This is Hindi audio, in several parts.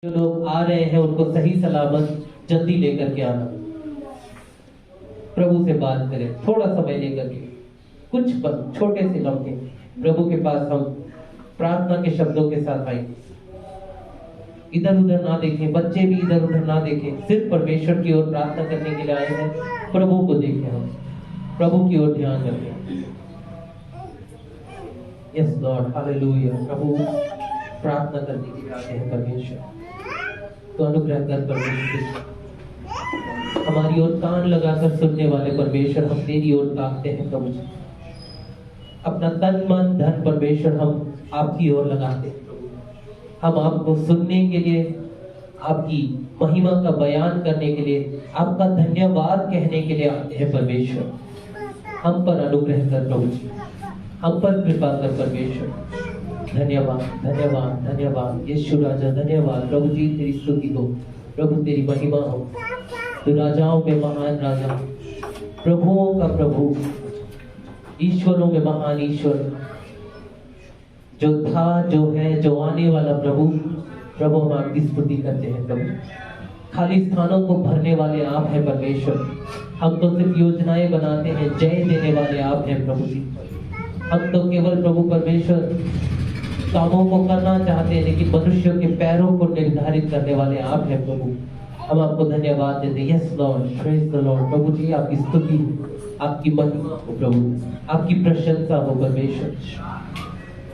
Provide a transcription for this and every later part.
जो लोग आ रहे हैं उनको सही सलामत जल्दी लेकर के आना। प्रभु से बात करें, थोड़ा समय लेकर के, कुछ छोटे से लम्हे प्रभु के पास हम प्रार्थना के शब्दों के साथ आएंगे। इधर उधर ना देखें, बच्चे भी इधर उधर ना देखें, सिर्फ परमेश्वर की ओर प्रार्थना करने के लिए आए हैं। प्रभु को देखें, हम प्रभु की ओर ध्यान रखें। Yes Lord, hallelujah. प्रभु प्रार्थना करने के लिए आते हैं परमेश्वर, तो अनुग्रह कर परमेश्वर, हमारी ओर कान लगाकर सुनने वाले परमेश्वर, हम तेरी ओर ताकते हैं प्रभु जी। अपना तन मन धन परमेश्वर हम आपकी ओर लगाते हैं। हम आपको सुनने के लिए, आपकी महिमा का बयान करने के लिए, आपका धन्यवाद कहने के लिए आते हैं परमेश्वर। हम पर अनुग्रह कर प्रभु जी, हम पर कृपा कर परमेश्वर। धन्यवाद धन्यवाद धन्यवाद यीशु राजा, धन्यवाद प्रभु जी। तेरी स्तुति हो प्रभु, तेरी महिमा हो। तू राजाओं में महान राजा, प्रभुओं का प्रभु, ईश्वरों में महान ईश्वर, जो था, जो है, जो आने वाला प्रभु। प्रभु हम आपकी स्तुति करते हैं प्रभु। खाली स्थानों को भरने वाले आप हैं परमेश्वर। हम तो सिर्फ योजनाएं बनाते हैं, जय देने वाले आप हैं प्रभु जी। हम तो केवल प्रभु परमेश्वर कामों को करना चाहते हैं, लेकिन मनुष्यों के पैरों को निर्धारित करने वाले आप हैं प्रभु। हम आपको धन्यवाद देते हैं। Yes Lord, praise the Lord. प्रभु जी आपकी स्तुति, आपकी महिमा हो प्रभु, आपकी प्रशंसा हो परमेश्वर।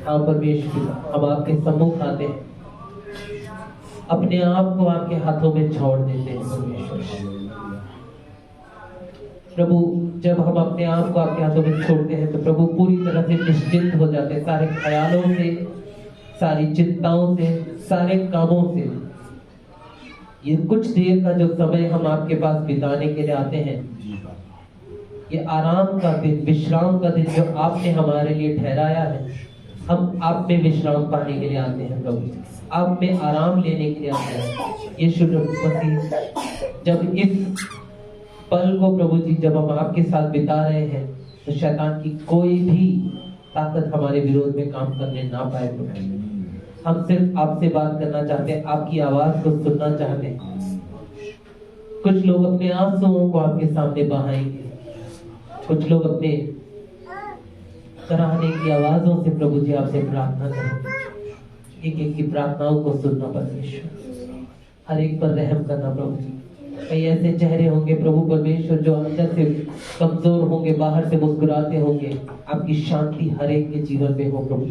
हाँ परमेश्वर, हम आपके सम्मुख आते हैं, अपने आप को आपके हाथों में छोड़ देते हैं परमेश्वर। प्रभु जब हम अपने आप को आपके हाथों में छोड़ते हैं तो प्रभु पूरी तरह से निश्चिंत हो जाते हैं, सारे ख्यालों से, सारी चिंताओं से, सारे कामों से। ये कुछ देर का जो समय हम आपके पास बिताने के लिए आते हैं, ये आराम का दिन, विश्राम का दिन जो आपने हमारे लिए ठहराया है, हम आप में विश्राम पाने के लिए आते हैं प्रभु, आप में आराम लेने के लिए आते हैं। यीशु मसीह, जब इस पल को प्रभु जी जब हम आपके साथ बिता रहे हैं, तो शैतान की कोई भी ताकत हमारे विरोध में काम करने ना पाए प्रभु। हम सिर्फ आपसे बात करना चाहते हैं, आपकी आवाज को सुनना चाहते हैं। कुछ लोग अपने आंसुओं को आपके सामने बहाएंगे, कुछ लोग अपने कराहने की आवाजों से प्रभु जी आपसे प्रार्थना करेंगे। एक एक की प्रार्थनाओं को सुनना परमेश्वर, हर एक पर रहम करना प्रभु जी। कई ऐसे चेहरे होंगे प्रभु परमेश्वर जो अंदर से कमजोर होंगे, बाहर से मुस्कुराते होंगे। आपकी शांति हर एक के जीवन में हो प्रभु,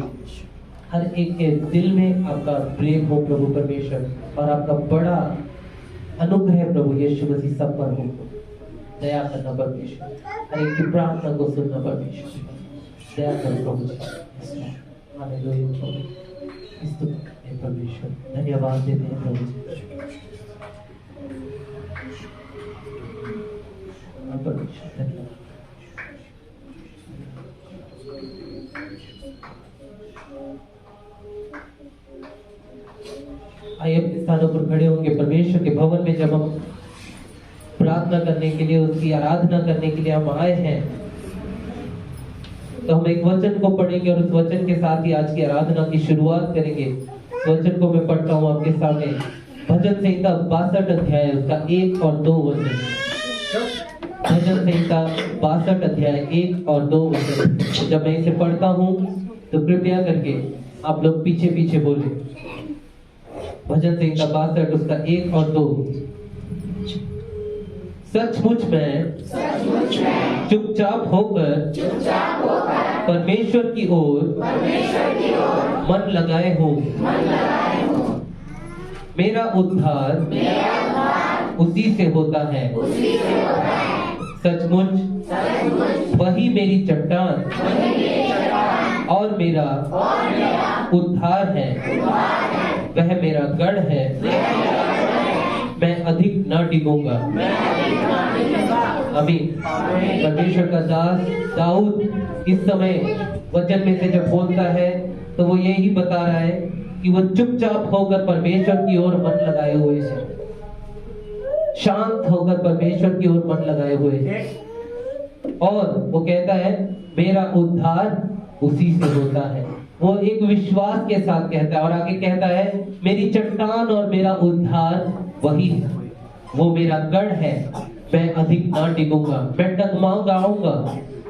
हर एक के दिल में आपका प्रेम हो प्रभु परमेश्वर, और आपका बड़ा अनुग्रह प्रभु यीशु मसीह सब पर हो। दया करना परमेश्वर, हर एक की प्रार्थना को सुनना परमेश्वर, दया करो प्रभु जी। हालेलुया परमेश्वर, धन्यवाद देते हैं प्रभु जी। आइए अपने स्थानों पर खड़े होंगे। परमेश्वर के भवन में जब हम प्रार्थना करने के लिए, उसकी आराधना करने के लिए हम आए हैं, तो हम एक वचन को पढ़ेंगे और उस वचन के साथ ही आज की आराधना की शुरुआत करेंगे। वचन को मैं पढ़ता हूँ आपके सामने, भजन संहिता 62 अध्याय, उसका 1 और 2 वचन। भजन संहिता 62 अध्याय 1 और 2 वचन। जब मैं इसे पढ़ता हूँ तो कृपया करके आप लोग पीछे पीछे बोले। भजन संहिता 62 उसका 1 और 2। सचमुच में चुपचाप होकर परमेश्वर की ओर मन लगाए हूँ। मेरा उद्धार उसी से होता है। सचमुच वही मेरी चट्टान और मेरा उद्धार है। वह मेरा गढ़ है, मैं अधिक न डिगूंगा। आमीन। परमेश्वर का दास दाऊद इस समय वचन में से जब बोलता है तो वो यही बता रहा है कि वो चुपचाप होकर परमेश्वर की ओर मन लगाए हुए है, शांत होकर परमेश्वर की ओर मन लगाए हुए है। और वो कहता है मेरा उद्धार उसी से होता है। वो एक विश्वास के साथ कहता है और आगे कहता है, मेरी चट्टान और मेरा उद्धार वही है, वो मेरा गढ़ है, मैं अधिक ना डिगूंगा। मैं डगमगाऊंगा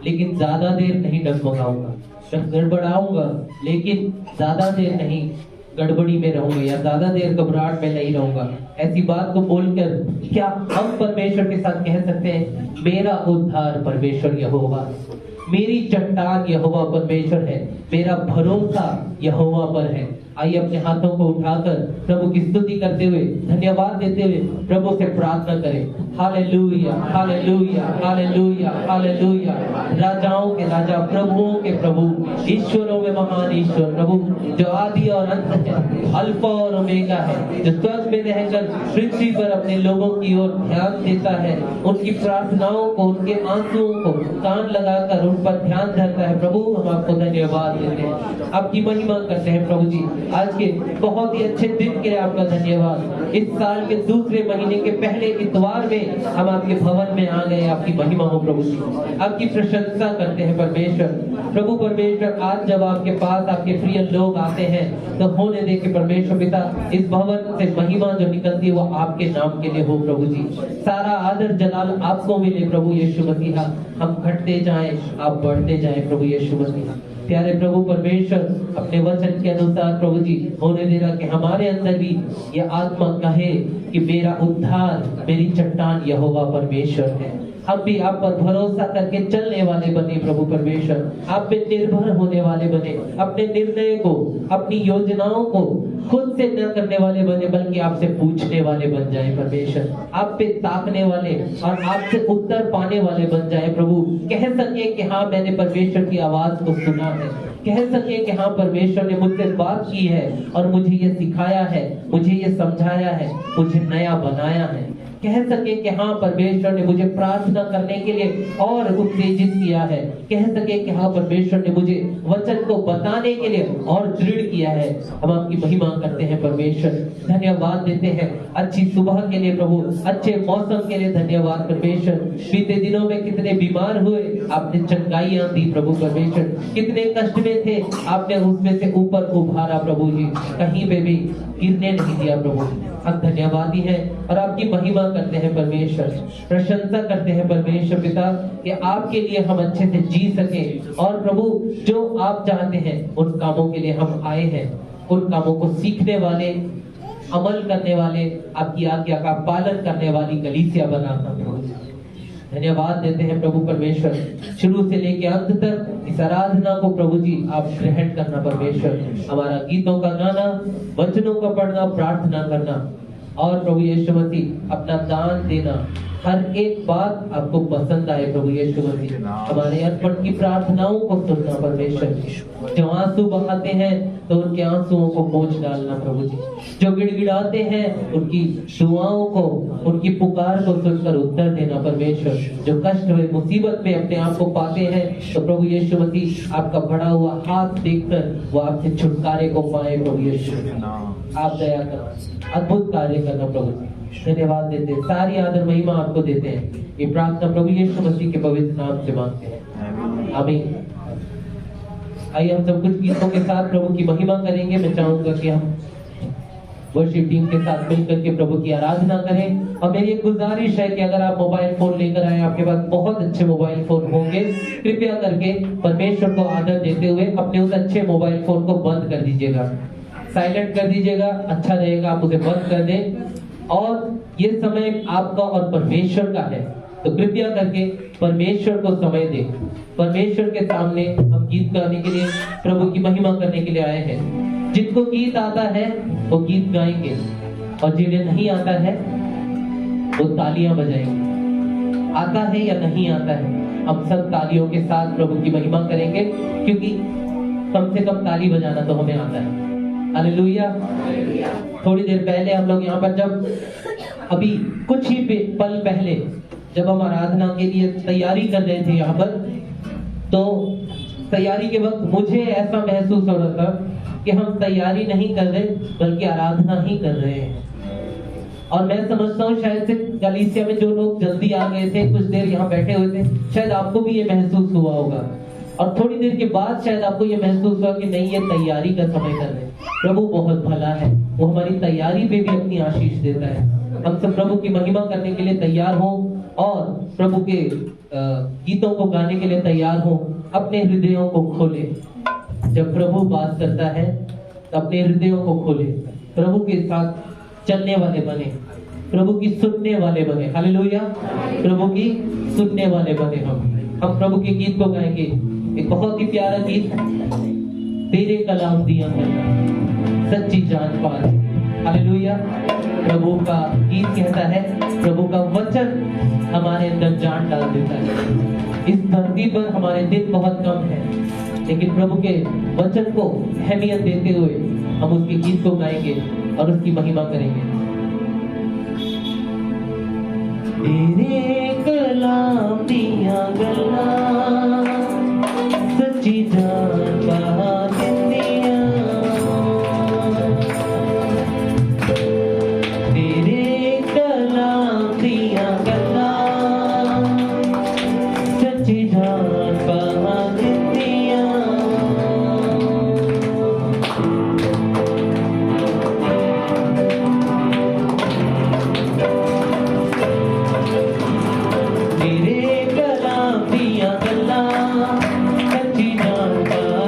लेकिन ज्यादा देर नहीं डगमगाऊंगा, मैं गड़बड़ाऊंगा लेकिन ज्यादा देर नहीं गड़बड़ी में रहूंगा या ज्यादा देर घबराहट में नहीं रहूंगा। ऐसी बात को बोलकर क्या हम परमेश्वर के साथ कह सकते हैं, मेरा उद्धार परमेश्वर यहोवा, मेरी चट्टान यहोवा परमेश्वर है, मेरा भरोसा यहोवा पर है। आइए अपने हाथों को उठाकर प्रभु की स्तुति करते हुए, धन्यवाद देते हुए प्रभु से प्रार्थना करें। Hallelujah, hallelujah, hallelujah, hallelujah. राजाओं के राजा, प्रभुओं के प्रभु, ईश्वरों में महान ईश्वर प्रभु, जो आदि और अंत है, अल्फा और ओमेगा है, जो स्वर्ग में रहकर पृथ्वी पर अपने लोगों की ओर ध्यान देता है, उनकी प्रार्थनाओं को, उनके आंसुओं को कान लगाकर उन पर ध्यान धरता है। प्रभु हम आपको धन्यवाद देते हैं, आपकी महिमा करते हैं प्रभु जी। आज के बहुत ही अच्छे दिन के लिए आपका धन्यवाद। इस साल के दूसरे महीने के पहले इतवार में हम आपके भवन में आ गए। आपकी महिमा हो प्रभु जी, आपकी प्रशंसा करते हैं परमेश्वर। प्रभु परमेश्वर, आज जब आपके पास आपके प्रिय लोग आते हैं तो होने दे के परमेश्वर पिता, इस भवन से महिमा जो निकलती है वो आपके नाम के लिए हो प्रभु जी। सारा आदर जलाल आपको मिले प्रभु यीशु मसीहा। हम घटते जाएं, आप बढ़ते जाएं प्रभु यीशु मसीहा। प्यारे प्रभु परमेश्वर, अपने वचन के अनुसार प्रभु जी होने देना कि हमारे अंदर भी यह आत्मा कहे कि मेरा उद्धार, मेरी चट्टान यहोवा परमेश्वर है। हम भी आप पर भरोसा करके चलने वाले बने प्रभु परमेश्वर, आप पे निर्भर होने वाले बने, अपने निर्णय को, अपनी योजनाओं को खुद से न करने वाले बने, बल्कि आपसे पूछने वाले बन जाए परमेश्वर, आप पे ताकने वाले और आपसे उत्तर पाने वाले बन जाए प्रभु। कह सके कि हाँ, मैंने परमेश्वर की आवाज को सुना है, कह सके कि हाँ, परमेश्वर ने मुझसे बात की है और मुझे ये सिखाया है, मुझे ये समझाया है, मुझे नया बनाया है। कह सके कि हाँ, परमेश्वर ने मुझे प्रार्थना करने के लिए और उत्तेजित किया है। कह सके कि हाँ, परमेश्वर ने मुझे वचन को बताने के लिए और दृढ़ किया है। हम आपकी महिमा करते हैं परमेश्वर, धन्यवाद देते हैं अच्छी सुबह के लिए प्रभु, अच्छे मौसम के लिए धन्यवाद परमेश्वर। बीते दिनों में कितने बीमार हुए, आपने चंगाइयां दी प्रभु परमेश्वर। कितने कष्ट में थे, आपने उसमें से ऊपर उभारा प्रभु जी, कहीं पे भी गिरने नहीं दिया प्रभु। हम धन्यवादी हैं और आपकी महिमा करते हैं परमेश्वर, प्रशंसा करते हैं परमेश्वर पिता कि आपके लिए हम अच्छे से जी सके। और प्रभु, जो आप चाहते हैं उन कामों के लिए हम आए हैं, उन कामों को सीखने वाले, अमल करने वाले, आपकी आज्ञा का पालन करने वाली कलीसिया बनाना प्रभु। धन्यवाद देते हैं प्रभु परमेश्वर, शुरू से लेकर अंत तक इस आराधना को प्रभु जी आप ग्रहण करना परमेश्वर। हमारा गीतों का गाना, वचनों का पढ़ना, प्रार्थना करना और प्रभु यीशु मसीह अपना दान देना, हर एक बात आपको पसंद आए प्रभु यीशु मसीह। हमारे अर्पण की प्रार्थनाओं को सुनना परमेश्वर। जो आंसू बहाते हैं तो उनके आंसुओं को पोंछ डालना प्रभु जी। जो गिड़गिड़ाते हैं उनकी दुआओं को, उनकी पुकार को सुनकर उत्तर देना परमेश्वर। जो कष्ट में, मुसीबत में अपने आप को पाते हैं तो प्रभु यीशु मसीह आपका बढ़ा हुआ हाथ देखकर वो आपसे छुटकारे को पाए प्रभु यीशु। आप दया करना, अद्भुत कार्य करना प्रभु जी। धन्यवाद देते हैं, सारी आदर महिमा आपको देते हैं। ये प्रार्थना प्रभु यीशु मसीह के पवित्र नाम से मांगते हैं, आमीन। आइए हम सब कुछ गीतों के साथ प्रभु की महिमा करेंगे। मैं चाहूंगा कि हम वर्शिप टीम के साथ मिलकर के प्रभु की आराधना करें। और मेरी एक गुजारिश है कि अगर आप मोबाइल फोन लेकर आए, आपके पास बहुत अच्छे मोबाइल फोन होंगे, कृपया करके परमेश्वर को आदर देते हुए अपने उस अच्छे मोबाइल फोन को बंद कर दीजिएगा, साइलेंट कर दीजिएगा। अच्छा रहेगा आप उसे बंद कर दें। और ये समय आपका और परमेश्वर का है, तो कृपया करके परमेश्वर को समय दें। परमेश्वर के सामने हम गीत गाने के लिए, प्रभु की महिमा करने के लिए आए हैं। जिनको गीत आता है वो गीत गाएंगे और जिन्हें नहीं आता है वो तालियां बजाएंगे। आता है या नहीं आता है, हम सब तालियों के साथ प्रभु की महिमा करेंगे, क्योंकि कम से कम ताली बजाना तो हमें आता है। हालेलुया। थोड़ी देर पहले हम लोग यहाँ पर जब अभी कुछ ही पल पहले जब हम आराधना के लिए तैयारी कर रहे थे यहाँ पर, तो तैयारी के वक्त मुझे ऐसा महसूस हो रहा था कि हम तैयारी नहीं कर रहे बल्कि आराधना ही कर रहे हैं। और मैं समझता हूँ शायद से कलीसिया में जो लोग जल्दी आ गए थे, कुछ देर यहाँ बैठे हुए थे, शायद आपको भी ये महसूस हुआ होगा और थोड़ी देर के बाद शायद आपको ये महसूस हुआ कि नहीं, ये तैयारी का समय कर रहे हैं। प्रभु बहुत भला है, वो हमारी तैयारी पे भी अपनी आशीष देता है। हम सब प्रभु की महिमा करने के लिए तैयार हों और प्रभु के गीतों को गाने के लिए तैयार हों। अपने हृदयों को खोले। जब प्रभु बात करता है तो अपने हृदयों को खोले, प्रभु के साथ चलने वाले बने, प्रभु की सुनने वाले बने। हालेलुया, प्रभु की सुनने वाले बने। हम प्रभु के गीत को गाएंगे। एक बहुत ही प्यारा गीत है, तेरे कलाम दिया करना सच्ची जान पार। हालेलुया, प्रभु का गीत कहता है, प्रभु का वचन हमारे अंदर जान डाल देता है। इस धरती पर हमारे दिन बहुत कम है, लेकिन प्रभु के वचन को अहमियत देते हुए हम उसके गीत को गाएंगे और उसकी महिमा करेंगे। तेरे कलाम दिया गल्ला सच्ची जान पा दिंदिया, तेरे कलाम दिया गल्ला सच्ची जान पा दिंदिया। तेरे कलाम दिया गल्ला सच्ची जान पा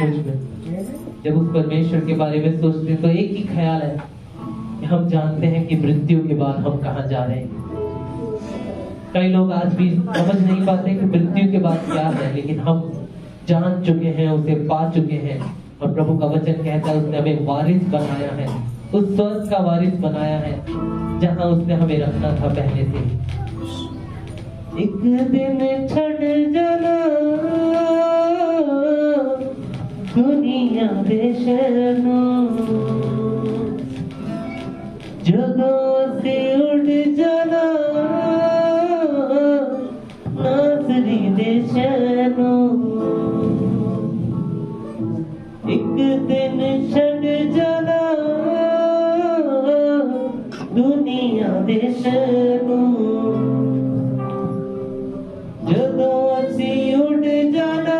सोच में जब उस परमेश्वर के बारे में सोचते हैं तो एक ही ख्याल है कि हम जानते हैं कि मृत्यु के बाद हम कहाँ जा रहे हैं। कई लोग आज भी समझ नहीं पाते कि मृत्यु के बाद क्या है, लेकिन हम जान चुके हैं, उसे पा चुके हैं। और प्रभु का वचन कहता है उसने हमें वारिस बनाया है, उस स्वर्ग का वारिस बनाया है जहां उसने हमें रखना था पहले से ही। एक दिन छड़ जाना दुनिया देशनो, जगह से उड़ जाना नासरी देशनो। एक दिन छड़ जाना दुनिया देशनो, जगह से उड़ जाना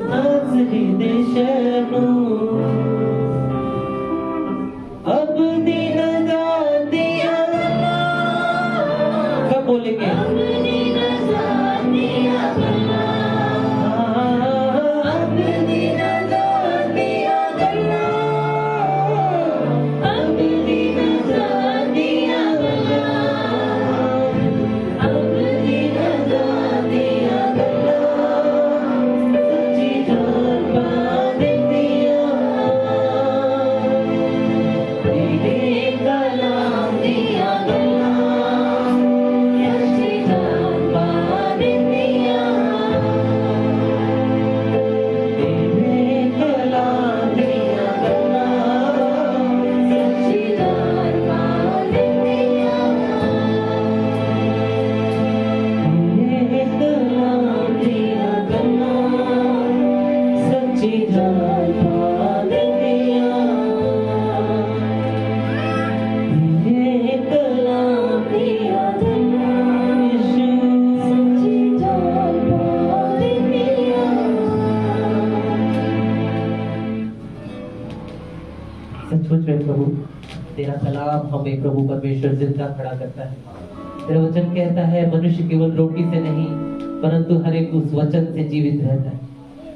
नासरी देशनो। अब दिन दिया कब बोलेंगे? सचमुच में प्रभु तेरा कलाम हमें प्रभु परमेश्वर जिंदा खड़ा करता है। तेरा वचन कहता है मनुष्य केवल रोटी से नहीं परंतु हर एक उस वचन से जीवित रहता है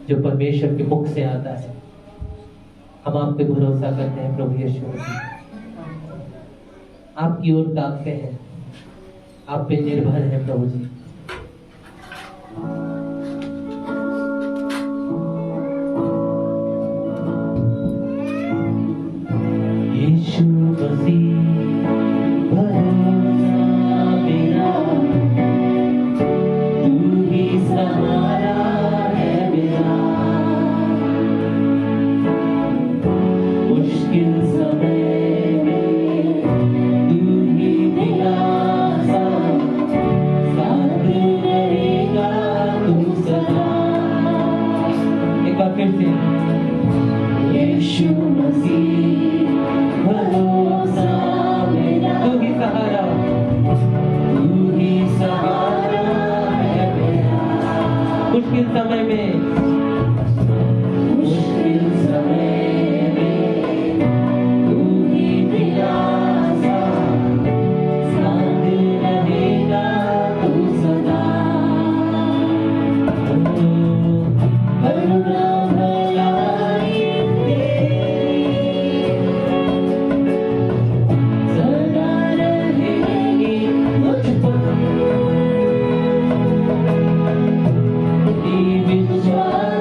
जो परमेश्वर के मुख से आता है। हम आप पे भरोसा करते हैं प्रभु यीशु मसीह, आपकी ओर ताकते हैं, आप पे निर्भर हैं प्रभु जी। यीशु मसीह भरोसा मेरा, तू ही सहारा है मेरा, मुश्किल समय में तू ही दिलासा, साथ रहेगा तू सदा। एक बार फिर से यीशु मसीह भरोसा मेरा, तू ही सहारा है मेरा, मुश्किल समय में तू ही दिलासा, साथ रहेगा तू सदा। करुणा भलाई विश्वास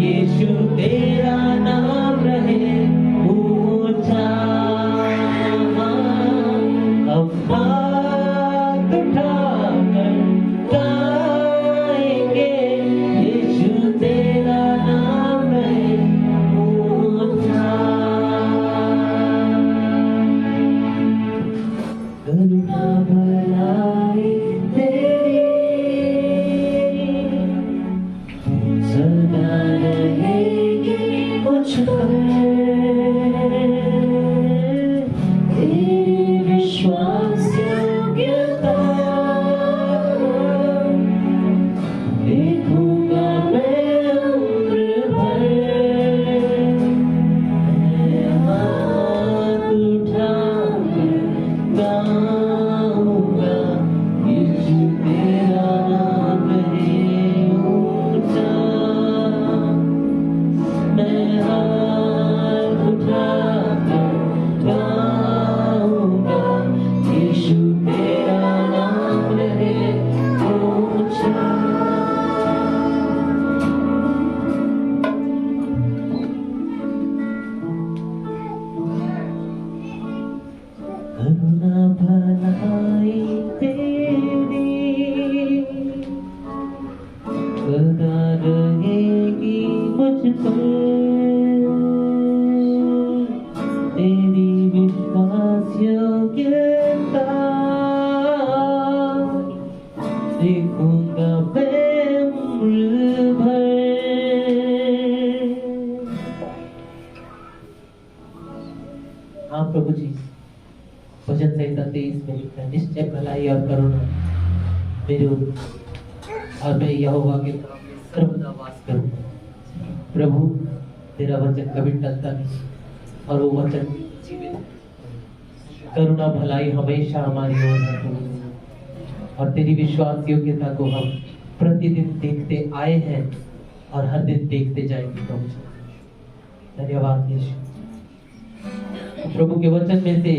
यीशु तेरा नाम रहे ऊंचा, हम हाथ उठाकर गाएंगे, यीशु तेरा नाम रहे ऊंचा। करुणा भलाई तेरी सदा रहेगी मुझ पर, तेरी विश्वास योग्यता देखूंगा मैं उम्र भर, मैं हाथ उठाकर गाऊंगा, यीशु तेरा नाम रहे ऊंचा, मैं हाथ उठाकर गाऊंगा, यीशु तेरा नाम रहे ऊंचा। करुणा भलाई तेरी सदा रहेगी मुझ पर, तेरी विश्वास योग्यता देखूंगा मैं उम्र भर। हाँ प्रभु जी, भजन संहिता 23 में लिखा है, निश्चय भलाई और करुणा मेरे ऊपर, और मैं यहोवा के नाम में सर्वदा वास करूंगा। प्रभु तेरा वचन कभी टलता नहीं, और वो वचन जीवित है। करुणा भलाई हमेशा हमारी ओर है प्रभु, और तेरी विश्वास योग्यता को हम प्रतिदिन देखते आए हैं और हर दिन देखते जाएंगे प्रभु। धन्यवाद यीशु। प्रभु के वचन में से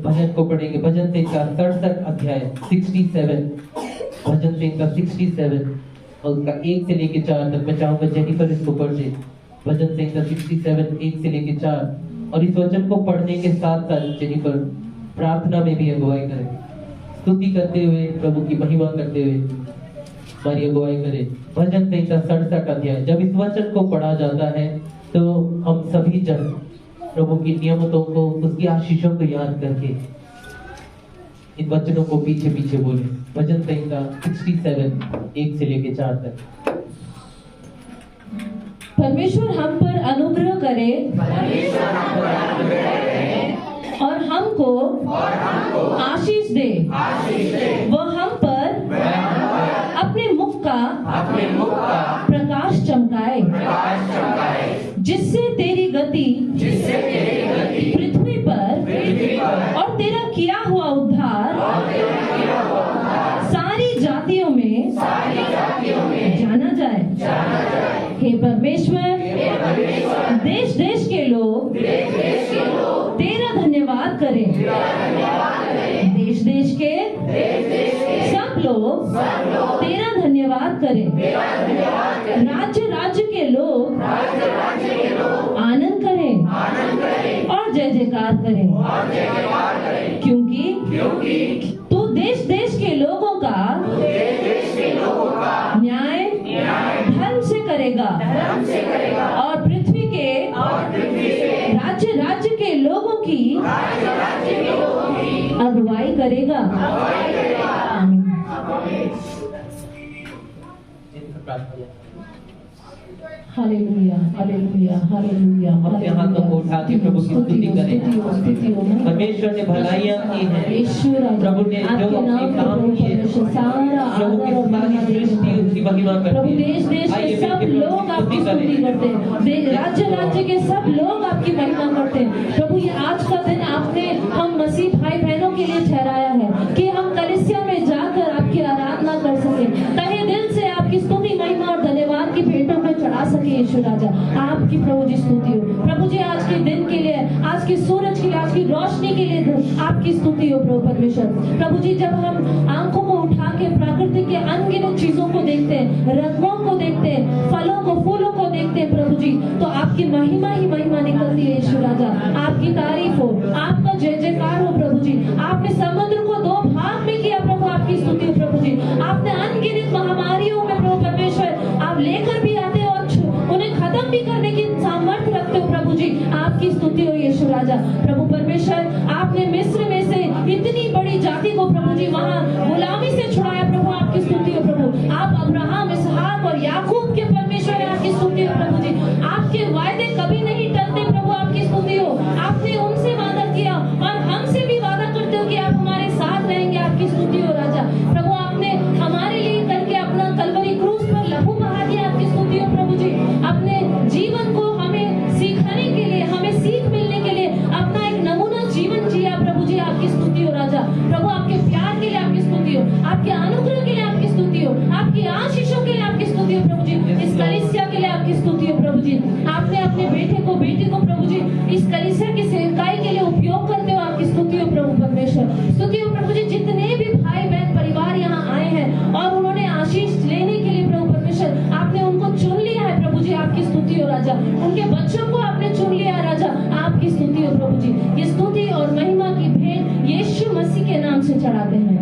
भजन को पढ़ेंगे, भजन संहिता 67 अध्याय 67, भजन संहिता 67 और उसका 1 से लेके 4 तक। मैं चाहूंगा जेनिफर इसको पढ़ दे, भजन संहिता 67 1 से लेके 4। और इस वचन को पढ़ने के साथ साथ जेनिफर प्रार्थना में भी अगुवाई करे, स्तुति करते हुए, प्रभु की महिमा करते हुए हमारी अगुवाई करे। भजन संहिता 67 अध्याय। जब इस वचन को पढ़ा जाता है तो हम सभी जन प्रभु की नियमतों को, उसकी आशीषों को याद करके इन वचनों को पीछे पीछे बोले। भजन संहिता 67 1 से लेके 4 तक। परमेश्वर हम पर अनुग्रह करे और हमको आशीष दे। वह हम पर अपने मुख का प्रकाश चमकाए, जिससे तेरी गति पृथ्वी पर और तेरा किया हुआ उद्धार सारी जातियों में जाना जाए। हे परमेश्वर, देश देश के लोग तेरा धन्यवाद करें। देश देश के सब लोग तेरा धन्यवाद करें। राज्य राज्य के लोग आनंद करें और जय जयकार करें, क्योंकि तू देश देश के लोगों का न्याय धर्म से करेगा और पृथ्वी के राज्य राज्य के लोगों की अगुवाई करेगा। आमीन। Hallelujah, hallelujah, hallelujah. अपने हाथों को उठा के प्रभु की स्तुति करें। परमेश्वर ने भलाइयां की हैं, प्रभु ने जो अपने काम किए, प्रभु की सारी सृष्टि उसकी महिमा करती है। देश देश के सब लोग आपकी स्तुति करते हैं, राज्य राज्य के सब लोग आपकी महिमा करते हैं। प्रभु ये आज का दिन आपने हम मसीह भाई बहनों के लिए ठहराया है कि हम कलीसिया में जाकर आपकी आराधना कर सके, तहे दिल से आपकी स्तुति महिमा और धन्यवाद की भेंटों में चढ़ा सके। यीशु राजा आपकी प्रभु जी स्तुति हो। प्रभु जी आज के दिन के लिए, आज के सूरज के लिए, आज की रोशनी के लिए आपकी स्तुति हो प्रभु परमेश्वर। प्रभु जी जब हम आंखों को उठा के प्रकृति के अनगिनत चीजों को देखते हैं, रत्नों को देखते हैं, फलों को, फूलों को आपकी महिमा ही महिमा निकलती है यीशु राजा। आपकी तारीफ हो, आपका जय जयकार हो प्रभु जी। आपने समुद्र को 2 भाग में किया प्रभु, आपकी स्तुति हो प्रभु जी। आपने अनगिनत महामारियों में प्रभु परमेश्वर आप लेकर भी आते हो और उन्हें खत्म भी करने की सामर्थ्य रखते हो प्रभु जी। आपकी स्तुति हो यीशु राजा। प्रभु परमेश्वर आपने मिस्र में से इतनी बड़ी जाति को प्रभु जी वहां गुलामी से छुड़ाया प्रभु, आपकी स्तुति हो प्रभु। आप अब्राहम, इसहाक और याकूब के परमेश्वर है, आपकी स्तुति हो प्रभु जी। आपके वायदे कभी नहीं टलते प्रभु, आपकी स्तुति हो। आपने उनसे वादा किया और हमसे भी वादा करते हो कि आप हमारे साथ रहेंगे, आपकी स्तुति हो राजा। प्रभु आपने हमारे लिए करके अपना कलवरी क्रूस पर लहू बहा दिया, आपकी स्तुति हो प्रभु जी। अपने जीवन को हमें सिखाने के लिए, हमें सीख मिलने के लिए अपना एक नमूना जीवन जिया प्रभु जी, आपकी स्तुति हो राजा। प्रभु आपके प्यार के लिए आपकी स्तुति हो, आपके अनुग्रह के लिए आपकी स्तुति हो, आपकी आशीषों के लिए आपकी स्तुति हो प्रभु जी। इस कलीसिया के लिए आपकी स्तुति हो प्रभु जी। आपने अपने बेटे को, बेटी को प्रभु जी इस कलीसिया की सेवकाई के लिए उपयोग करते हो, आपकी स्तुति हो प्रभु परमेश्वर। स्तुति हो प्रभु जी। जितने भी भाई बहन परिवार यहाँ आए हैं और उन्होंने आशीष लेने के लिए प्रभु परमेश्वर आपने उनको चुन लिया है प्रभु जी, आपकी स्तुति हो राजा। उनके बच्चों को आपने चुन लिया है राजा, आपकी स्तुति हो प्रभु जी। ये स्तुति और महिमा की भेंट यीशु मसीह के नाम से चढ़ाते हैं।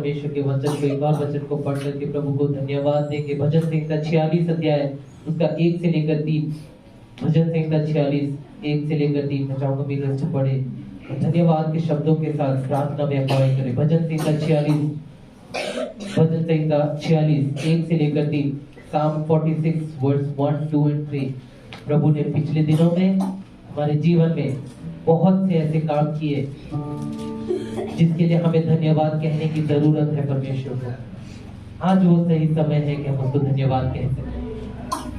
परमेश्वर के वचन को, एक और वचन को पढ़ करके प्रभु को धन्यवाद देंगे। भजन संहिता 46 अध्याय उसका 1 से लेकर 3। भजन संहिता 46 1 से लेकर 3 मैं चाहूंगा मेरे से पढ़े, धन्यवाद के शब्दों के साथ प्रार्थना में अगुवाई करें। भजन संहिता 46 1 से लेकर 3, Psalm 46 वर्स 1, 2 and 3। प्रभु ने पिछले दिनों में हमारे जीवन में बहुत से ऐसे काम किए जिसके लिए हमें धन्यवाद कहने की जरूरत है परमेश्वर को। आज वो सही समय है कि हम उसको धन्यवाद कह सकें,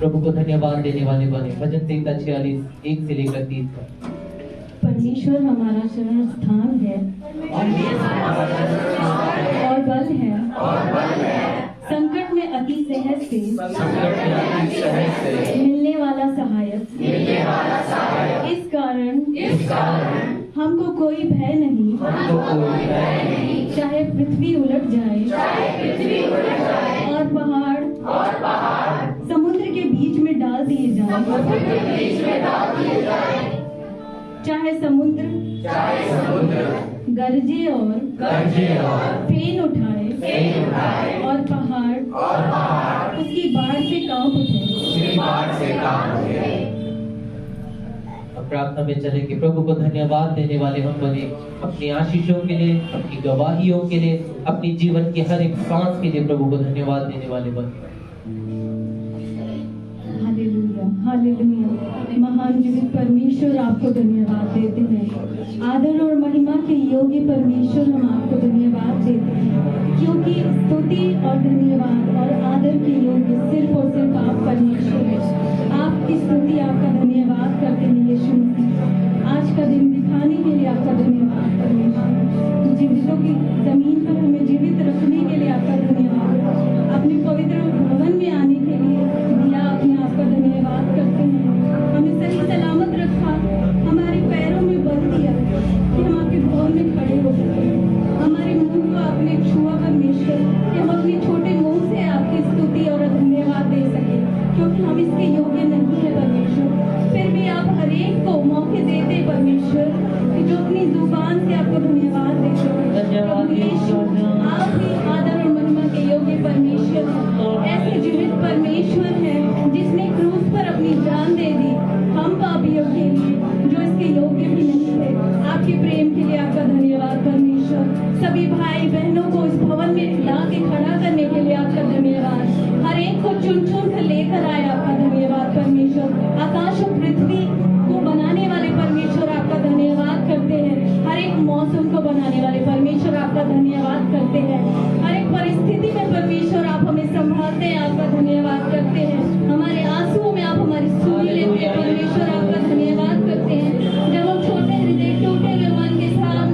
प्रभु को धन्यवाद देने वाले बने। भजन संहिता 46 1 से लेकर 3 तक। परमेश्वर हमारा शरण स्थान है और बल है, संकट में अति सहज से मिलने वाला सहायक। इस कारण हमको कोई भय नहीं, चाहे पृथ्वी उलट जाए और पहाड़ समुद्र के बीच में डाल दिए जाए, चाहे समुद्र गरजे और फेन उठाए और पहाड़ उसकी बाढ़ से कांप उठे। अब प्रार्थना में चले कि प्रभु को धन्यवाद देने वाले हम बने, अपनी आशीषों के लिए, अपनी गवाहियों के लिए, अपनी जीवन की हर एक सांस के लिए प्रभु को धन्यवाद देने वाले बने। Hallelujah, hallelujah. महान जीवित परमेश्वर आपको धन्यवाद देते हैं। आदर और महिमा के योग्य परमेश्वर हम आपको धन्यवाद देते हैं, क्योंकि स्तुति और धन्यवाद और आदर के योग्य सिर्फ और सिर्फ आप परमेश्वर हैं। आपकी स्तुति, आपका धन्यवाद करते हैं यीशु मसीह। आज का दिन दिखाने के लिए आपका धन्यवाद परमेश्वर। जीवितों की जमीन पर हमें जीवित रखने के लिए आपका धन्यवाद। अपने पवित्र भवन में आने के लिए दिया अपने आप का धन्यवाद करते हैं। हमें सही सलामत रखा, हमारे पैरों में बल दिया कि हम आपके भवन में खड़े हो सके। हमारे मुंह को आपने छुआ परमेश्वर कि हम अपने छोटे मुंह से आपकी स्तुति और धन्यवाद दे सके, क्योंकि हम इसके योग्य नहीं है परमेश्वर। फिर भी आप हर एक को मौके देते परमेश्वर कि जो अपनी जुबान से आपको धन्यवाद दे सके। आप ही आदर और महिमा के योग्य परमेश्वर, ऐसे जीवित परमेश्वर है जिसने क्रूस पर अपनी जान दे दी हम पापियों के लिए, जो इसके योग्य भी नहीं थे। आपके प्रेम के लिए आपका धन्यवाद परमेश्वर। सभी भाई बहनों को इस भवन में ला के खड़ा करने के लिए आपका धन्यवाद। हर एक को चुन चुन कर लेकर आए, आपका धन्यवाद परमेश्वर। आकाश और पृथ्वी को बनाने वाले परमेश्वर आपका धन्यवाद करते हैं। हर एक मौसम को बनाने वाले परमेश्वर आपका धन्यवाद करते हैं। हर एक परिस्थिति में परमेश्वर आप हमें संभालते हैं, आपका धन्यवाद करते हैं। हमारे आंसुओं में आप हमारी सुनी लेते हैं परमेश्वर, आपका धन्यवाद करते हैं। जब हम छोटे हृदय टूटे हुए मन के साथ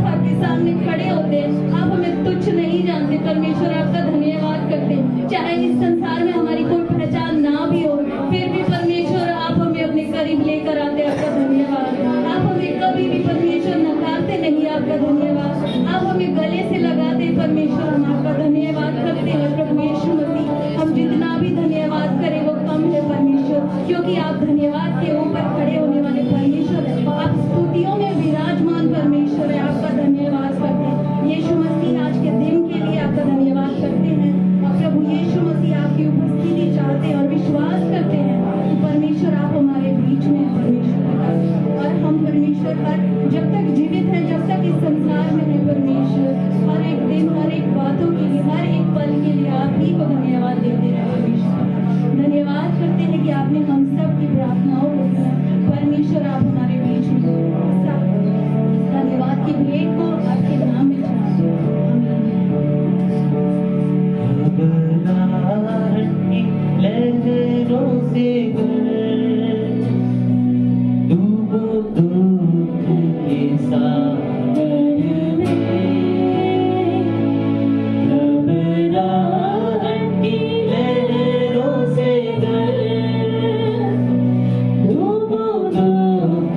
आपके सामने खड़े होते हैं, आप हमें तुच्छ नहीं जानते परमेश्वर, आपका धन्यवाद करते हैं। चाहे इस संसार में हमारी कोई पहचान ना भी हो, फिर भी परमेश्वर आप हमें अपने करीब लेकर आते, आपका धन्यवाद। आप हमें कभी भी परमेश्वर नकारते नहीं, आपका धन्यवाद। आप हमें गले से लगाते परमेश्वर, हम आपका धन्यवाद करते हैं प्रभु यीशु मसीह। हम जितना भी धन्यवाद करें वो कम है परमेश्वर, क्योंकि आप धन्यवाद के ऊपर खड़े होने वाले परमेश्वर हैं। आप स्तुतियों में विराजमान परमेश्वर है, आपका धन्यवाद करते हैं यीशु मसीह। आज के दिन के लिए आपका धन्यवाद करते हैं प्रभु यीशु मसीह। आपकी उपस्थिति चाहते हैं और विश्वास करते हैं कि परमेश्वर आप हमारे बीच में हैं परमेश्वर। और हम परमेश्वर हर जब तक जीवित हैं, जब तक इस संसार में है परमेश्वर, हर एक दिन, हर एक बातों के लिए, हर एक पल के लिए आप ही को धन्यवाद देते हैं परमेश्वर। धन्यवाद करते हैं कि आपने हम सब की प्रार्थनाओं को सुना परमेश्वर। आप हमारे बीच में धन्यवाद की भेंट को आपके नाम में चढ़ाते हैं। लहरों से डूबो दुख के सागर में, घबराहट की लहरों से डूबो दुख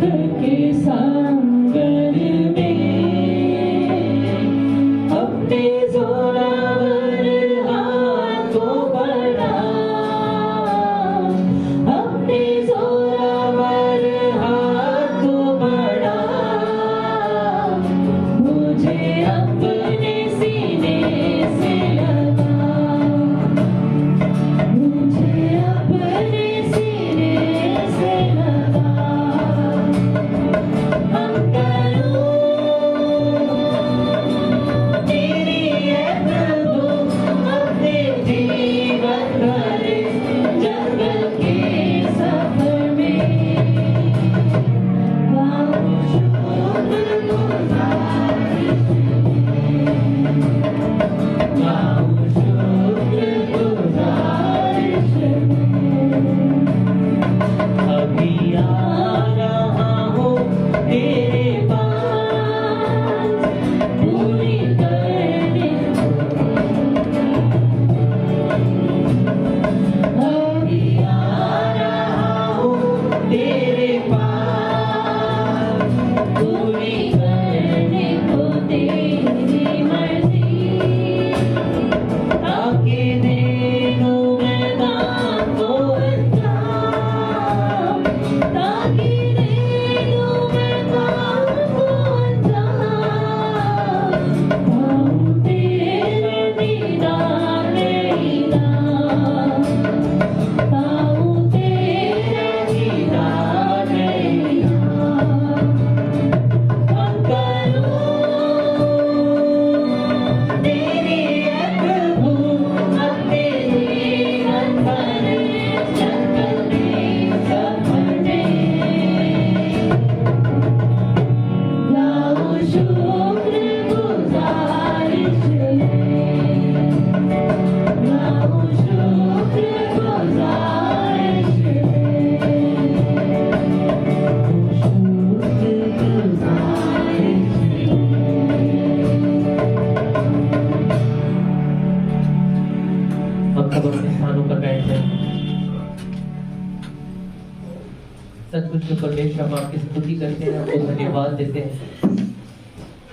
सचमुच में परमेश्वर हम आपकी स्तुति करते हैं, आपको धन्यवाद देते हैं।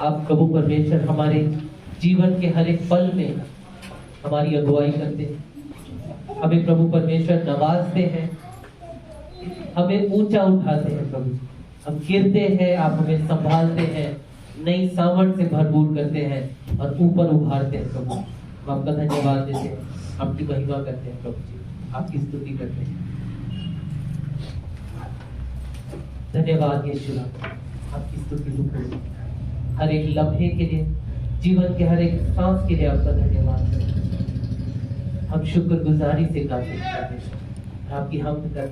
आप प्रभु परमेश्वर हमारे जीवन के हर एक पल में हमारी अगुवाई करते हैं, हमें प्रभु परमेश्वर नवाजते हैं, हमें ऊंचा उठाते हैं प्रभु। हम गिरते हैं, आप हमें संभालते हैं, नई सामर्थ से भरपूर करते हैं और ऊपर उभारते हैं प्रभु। हम आपका धन्यवाद देते हैं, आपकी महिमा करते हैं प्रभु जी, आपकी स्तुति करते हैं। धन्यवाद यीशु, आपकी स्तुति सुखी। हर एक लम्हे के लिए, जीवन के हर एक सांस के लिए आपका धन्यवाद करते हैं। हम शुक्रगुजारी से गाते हैं, आपकी हमद करते हैं।